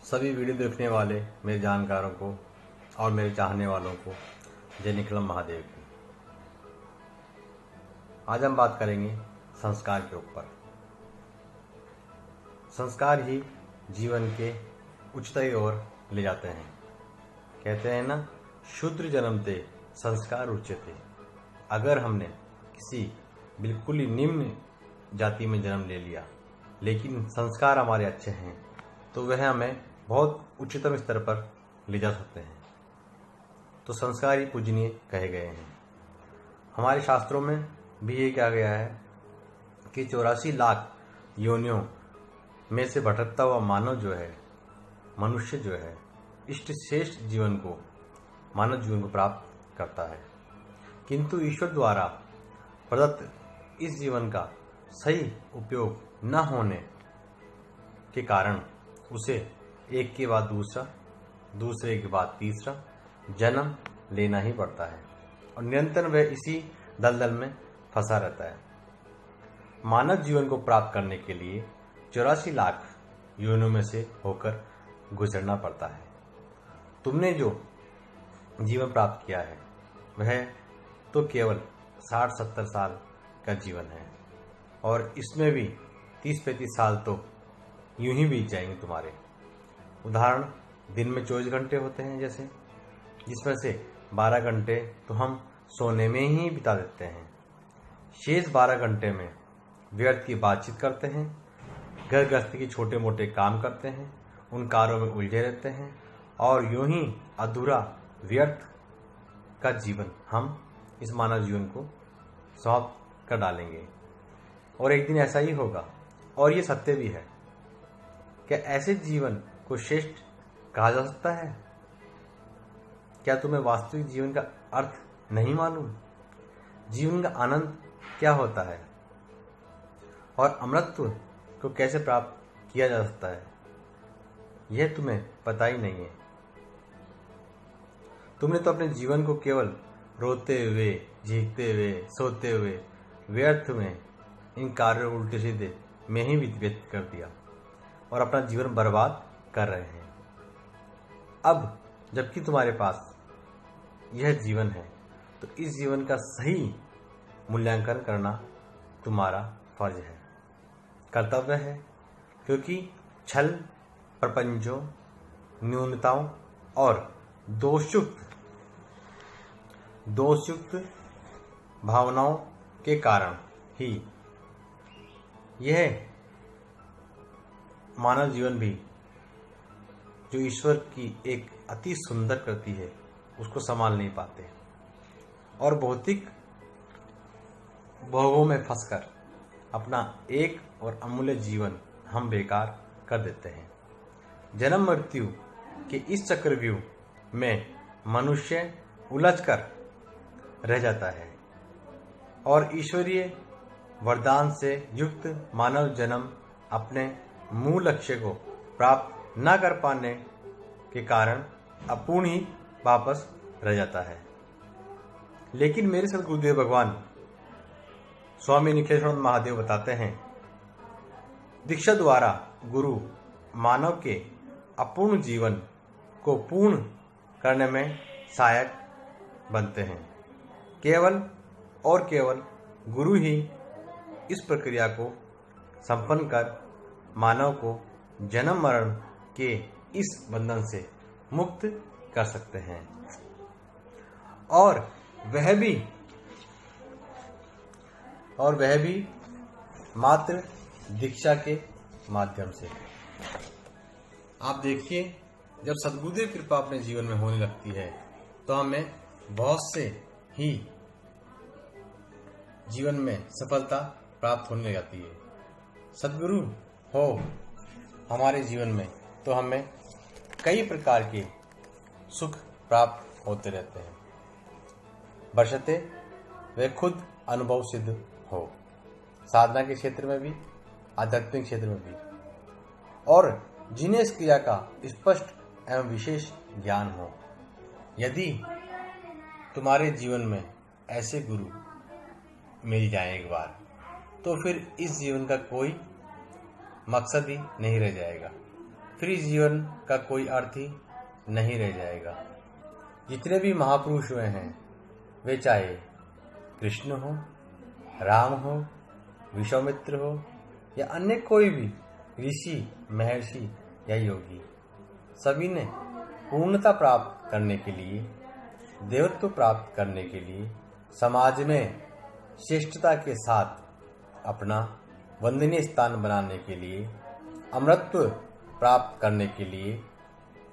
सभी वीडियो देखने वाले मेरे जानकारों को और मेरे चाहने वालों को जय निकलम महादेव की। आज हम बात करेंगे संस्कार के ऊपर। संस्कार ही जीवन के उच्चताई ओर ले जाते हैं। कहते हैं ना, शूद्र जन्मते संस्कार उच्चते। अगर हमने किसी बिल्कुल ही निम्न जाति में जन्म ले लिया लेकिन संस्कार हमारे अच्छे हैं तो वह हमें बहुत उच्चतम स्तर पर ले जा सकते हैं। तो संस्कार ही पूजनीय कहे गए हैं। हमारे शास्त्रों में भी ये कहा गया है कि 84 लाख योनियों में से भटकता हुआ मानव जो है, मनुष्य जो है, इष्ट श्रेष्ठ जीवन को, मानव जीवन को प्राप्त करता है। किंतु ईश्वर द्वारा प्रदत्त इस जीवन का सही उपयोग न होने के कारण उसे एक के बाद दूसरा, दूसरे के बाद तीसरा जन्म लेना ही पड़ता है और निरंतर वह इसी दलदल में फंसा रहता है। मानव जीवन को प्राप्त करने के लिए 84 लाख योनियों में से होकर गुजरना पड़ता है। तुमने जो जीवन प्राप्त किया है वह तो केवल 60-70 साल का जीवन है और इसमें भी 30-35 साल तो यूं ही बीत जाएंगे तुम्हारे। उदाहरण, दिन में 24 घंटे होते हैं जैसे, जिसमें से 12 घंटे तो हम सोने में ही बिता देते हैं। शेष 12 घंटे में व्यर्थ की बातचीत करते हैं, घर गृहस्थी के छोटे मोटे काम करते हैं, उन कार्यों में उलझे रहते हैं और यूं ही अधूरा व्यर्थ का जीवन हम इस मानव जीवन को समाप्त कर डालेंगे। और एक दिन ऐसा ही होगा और ये सत्य भी है। क्या ऐसे जीवन को श्रेष्ठ कहा जा सकता है? क्या तुम्हें वास्तविक जीवन का अर्थ नहीं मालूम? जीवन का आनंद क्या होता है और अमृतत्व को कैसे प्राप्त किया जा सकता है, यह तुम्हें पता ही नहीं है। तुमने तो अपने जीवन को केवल रोते हुए, झींकते हुए, सोते हुए, व्यर्थ में इन कार्यों उल्टे सीधे में ही व्यतीत कर दिया और अपना जीवन बर्बाद कर रहे हैं। अब जबकि तुम्हारे पास यह जीवन है तो इस जीवन का सही मूल्यांकन करना तुम्हारा फर्ज है, कर्तव्य है, क्योंकि छल, प्रपंचों, न्यूनताओं और दोषयुक्त भावनाओं के कारण ही यह मानव जीवन भी, जो ईश्वर की एक अति सुंदर कृति है, उसको संभाल नहीं पाते और भौतिक भोगों में फंसकर अपना एक और अमूल्य जीवन हम बेकार कर देते हैं। जन्म मृत्यु के इस चक्रव्यूह में मनुष्य उलझकर रह जाता है और ईश्वरीय वरदान से युक्त मानव जन्म अपने मूल लक्ष्य को प्राप्त न कर पाने के कारण अपूर्ण ही वापस रह जाता है। लेकिन मेरे सदगुरुदेव भगवान स्वामी निखिलेश्वर महादेव बताते हैं, दीक्षा द्वारा गुरु मानव के अपूर्ण जीवन को पूर्ण करने में सहायक बनते हैं। केवल और केवल गुरु ही इस प्रक्रिया को संपन्न कर मानव को जन्म मरण के इस बंधन से मुक्त कर सकते हैं और वह भी मात्र दीक्षा के माध्यम से। आप देखिए, जब सद्गुरुदेव कृपा अपने जीवन में होने लगती है तो हमें बहुत से ही जीवन में सफलता प्राप्त होने लगती है। सद्गुरु हो हमारे जीवन में तो हमें कई प्रकार के सुख प्राप्त होते रहते हैं, बशर्ते वे खुद अनुभव सिद्ध हो, साधना के क्षेत्र में भी, आध्यात्मिक क्षेत्र में भी, और जिन्हें इस क्रिया का स्पष्ट एवं विशेष ज्ञान हो। यदि तुम्हारे जीवन में ऐसे गुरु मिल जाए एक बार, तो फिर इस जीवन का कोई मकसद ही नहीं रह जाएगा। फिर इस जीवन का कोई अर्थ ही नहीं रह जाएगा। जितने भी महापुरुष हुए हैं, वे चाहे कृष्ण हो, राम हो, विश्वामित्र हो या अन्य कोई भी ऋषि, महर्षि या योगी, सभी ने पूर्णता प्राप्त करने के लिए, देवत्व प्राप्त करने के लिए, समाज में श्रेष्ठता के साथ अपना वंदनीय स्थान बनाने के लिए, अमरत्व प्राप्त करने के लिए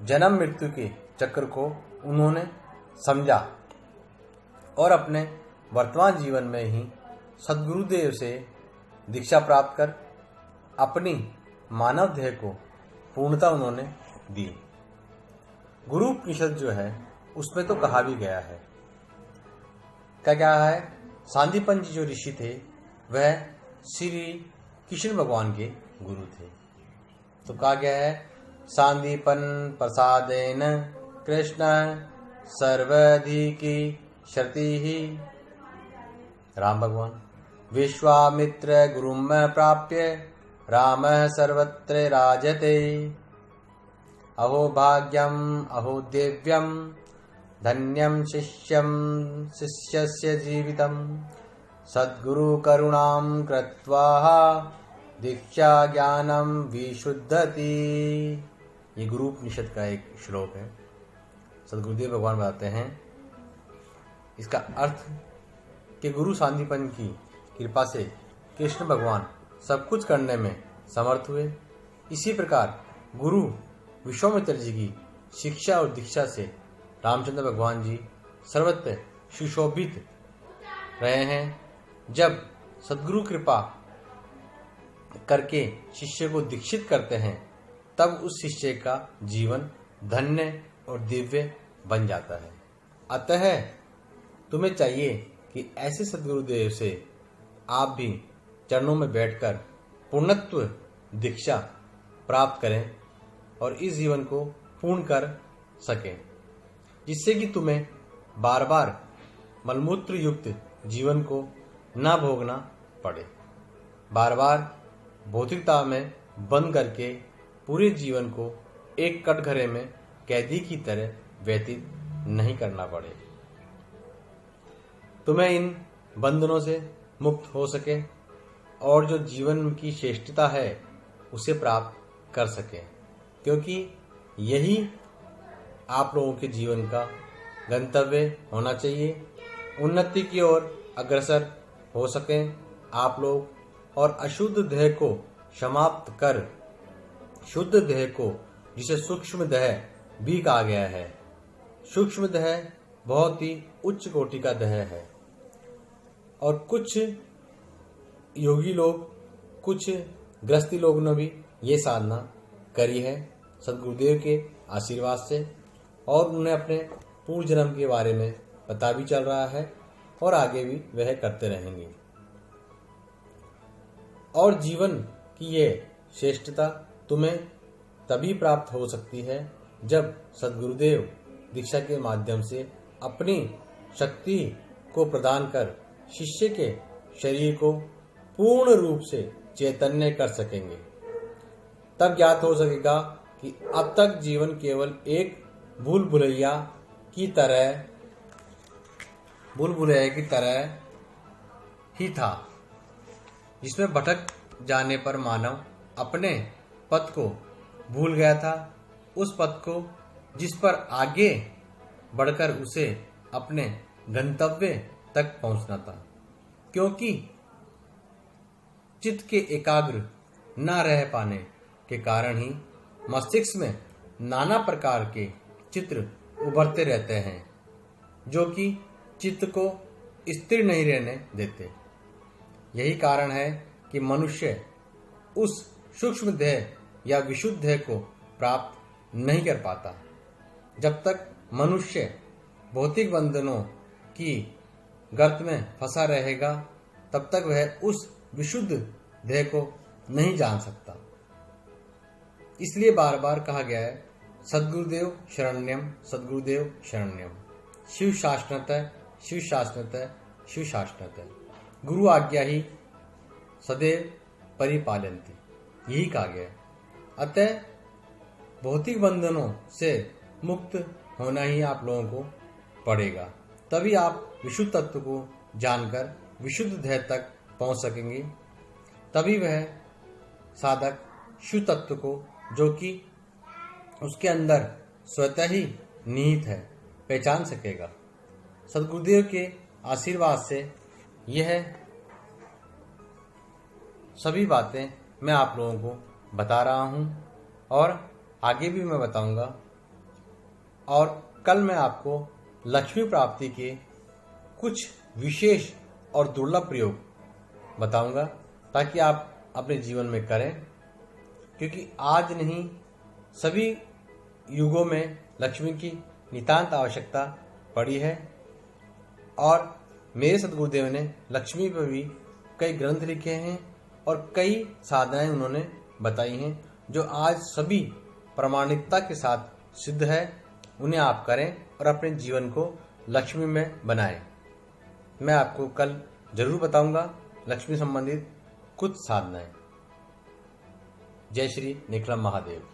जन्म मृत्यु के चक्र को उन्होंने समझा और अपने वर्तमान जीवन में ही सद्गुरुदेव से दीक्षा प्राप्त कर अपनी मानव देह को पूर्णता उन्होंने दी। गुरु उपनिषद जो है उसमें तो कहा भी गया है, क्या है, सांदीपन जी जो ऋषि थे वह श्री कृष्ण भगवान के गुरु थे। तो कहा गया है, सांदीपन प्रसादेन कृष्ण सर्वधिकी शर्ति ही। राम भगवान विश्वामित्र गुरुम प्राप्य राम सर्वत्र राजते। अहो भाग्यम अहो दिव्यम धन्यम शिष्यस्य जीवितम सद्गुरु करुणां कृत्वा दीक्षा ज्ञानम विशुद्धति। ये गुरु उपनिषद का एक श्लोक है। सद्गुरुदेव भगवान बताते हैं इसका अर्थ कि गुरु सांदीपन की कृपा से कृष्ण भगवान सब कुछ करने में समर्थ हुए। इसी प्रकार गुरु विश्वामित्र जी की शिक्षा और दीक्षा से रामचंद्र भगवान जी सर्वत्र सुशोभित रहे हैं। जब सद्गुरु कृपा करके शिष्य को दीक्षित करते हैं तब उस शिष्य का जीवन धन्य और दिव्य बन जाता है। अतः तुम्हें चाहिए कि ऐसे सद्गुरुदेव से आप भी चरणों में बैठकर पूर्णत्व दीक्षा प्राप्त करें और इस जीवन को पूर्ण कर सकें, जिससे कि तुम्हें बार बार मलमूत्र युक्त जीवन को न भोगना पड़े, बार बार भौतिकता में बंद करके पूरे जीवन को एक कटघरे में कैदी की तरह व्यतीत नहीं करना पड़े। तुम्हें इन बंधनों से मुक्त हो सके और जो जीवन की श्रेष्ठता है उसे प्राप्त कर सके, क्योंकि यही आप लोगों के जीवन का गंतव्य होना चाहिए। उन्नति की ओर अग्रसर हो सकें आप लोग और अशुद्ध देह को समाप्त कर शुद्ध देह को, जिसे सूक्ष्म देह भी कहा गया है, सूक्ष्म देह बहुत ही उच्च कोटि का देह है। और कुछ योगी लोग, कुछ गृहस्थी लोग ने भी ये साधना करी है सद्गुरुदेव के आशीर्वाद से, और उन्हें अपने पूर्व जन्म के बारे में पता भी चल रहा है और आगे भी वह करते रहेंगे। और जीवन की ये श्रेष्ठता तुम्हें तभी प्राप्त हो सकती है जब सद्गुरुदेव दीक्षा के माध्यम से अपनी शक्ति को प्रदान कर शिष्य के शरीर को पूर्ण रूप से चैतन्य कर सकेंगे। तब ज्ञात हो सकेगा कि अब तक जीवन केवल एक भूल भुलैया की तरह ही था, जिसमें भटक जाने पर मानव अपने पथ को भूल गया था, उस पथ को जिस पर आगे बढ़कर उसे अपने गंतव्य तक पहुंचना था। क्योंकि चित्त के एकाग्र न रह पाने के कारण ही मस्तिष्क में नाना प्रकार के चित्र उभरते रहते हैं, जो कि चित्त को स्थिर नहीं रहने देते। यही कारण है कि मनुष्य उस सूक्ष्म देह या विशुद्ध देह को प्राप्त नहीं कर पाता। जब तक मनुष्य भौतिक बंधनों की गर्त में फंसा रहेगा, तब तक वह उस विशुद्ध देह को नहीं जान सकता। इसलिए बार बार कहा गया है, सद्गुरुदेव शरण्यम, सद्गुरुदेव शरण्यम, शिव शासनतः, शिव शासनतः, शिव शासनतः। गुरु आज्ञा ही सदैव परिपालयन्ति, यही कहा गया है। अतः भौतिक बंधनों से मुक्त होना ही आप लोगों को पड़ेगा। तभी आप विशुद्ध तत्व को जानकर विशुद्ध ध्येय तक पहुंच सकेंगे। तभी वह साधक शुद्ध तत्व को, जो कि उसके अंदर स्वतः ही निहित है, पहचान सकेगा। सद्गुरुदेव के आशीर्वाद से यह सभी बातें मैं आप लोगों को बता रहा हूं और आगे भी मैं बताऊंगा। और कल मैं आपको लक्ष्मी प्राप्ति के कुछ विशेष और दुर्लभ प्रयोग बताऊंगा, ताकि आप अपने जीवन में करें, क्योंकि आज नहीं सभी युगों में लक्ष्मी की नितांत आवश्यकता पड़ी है। और मेरे सद्गुरुदेव ने लक्ष्मी पर भी कई ग्रंथ लिखे हैं और कई साधनाएं उन्होंने बताई हैं, जो आज सभी प्रामाणिकता के साथ सिद्ध है। उन्हें आप करें और अपने जीवन को लक्ष्मी में बनाएं। मैं आपको कल जरूर बताऊंगा लक्ष्मी संबंधित कुछ साधनाएं। जय श्री निकलम महादेव।